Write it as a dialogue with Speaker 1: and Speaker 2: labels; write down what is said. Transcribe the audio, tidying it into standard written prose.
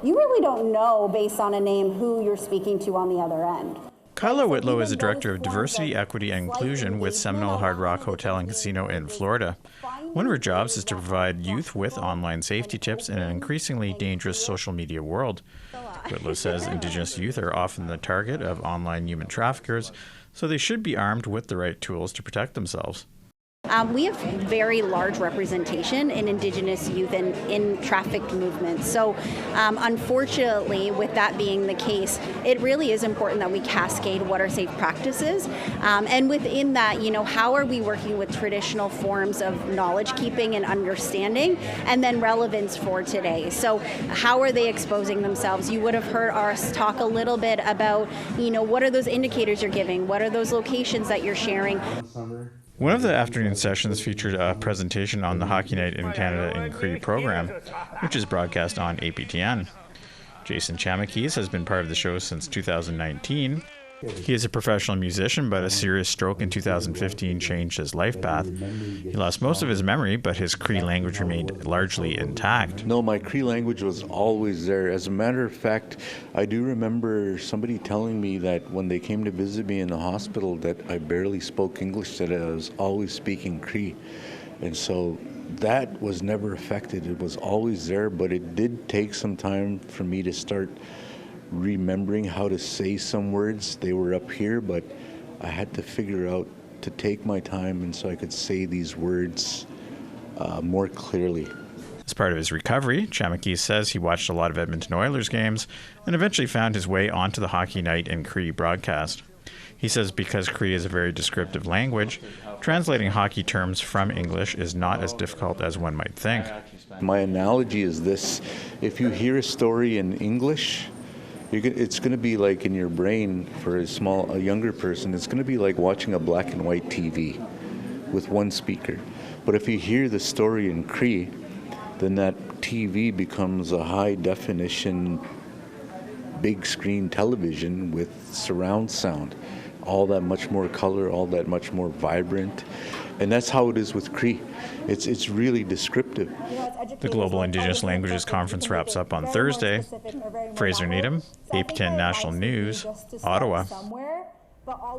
Speaker 1: you really don't know based on a name who you're speaking to on the other end.
Speaker 2: Kyla Whitlow is the Director of Diversity, Equity and Inclusion with Seminole Hard Rock Hotel and Casino in Florida. One of her jobs is to provide youth with online safety tips in an increasingly dangerous social media world. Whitlow says Indigenous youth are often the target of online human traffickers, so they should be armed with the right tools to protect themselves.
Speaker 1: We have very large representation in Indigenous youth and in trafficked movements. So unfortunately, with that being the case, it really is important that we cascade what are safe practices. And within that, how are we working with traditional forms of knowledge keeping and understanding, and then relevance for today. So how are they exposing themselves? You would have heard us talk a little bit about, what are those indicators you're giving? What are those locations that you're sharing?
Speaker 2: One of the afternoon sessions featured a presentation on the Hockey Night in Canada in Cree program, which is broadcast on APTN. Jason Chamakis has been part of the show since 2019. He is a professional musician, but a serious stroke in 2015 changed his life path. He lost most of his memory, but his Cree language remained largely intact.
Speaker 3: No, my Cree language was always there. As a matter of fact, I do remember somebody telling me that when they came to visit me in the hospital that I barely spoke English, that I was always speaking Cree. And so that was never affected. It was always there, but it did take some time for me to start remembering how to say some words. They were up here, but I had to figure out to take my time and so I could say these words more clearly.
Speaker 2: As part of his recovery, Chamakis says he watched a lot of Edmonton Oilers games and eventually found his way onto the Hockey Night in Cree broadcast. He says because Cree is a very descriptive language, translating hockey terms from English is not as difficult as one might think.
Speaker 3: My analogy is this: if you hear a story in English, it's going to be like in your brain for a younger person, it's going to be like watching a black and white TV with one speaker. But if you hear the story in Cree, then that TV becomes a high definition, big screen television with surround sound. All that much more color, all that much more vibrant. And that's how it is with Cree. It's really descriptive.
Speaker 2: The Global Indigenous Languages Conference wraps up on Thursday. Fraser Needham, APTN National News, Ottawa.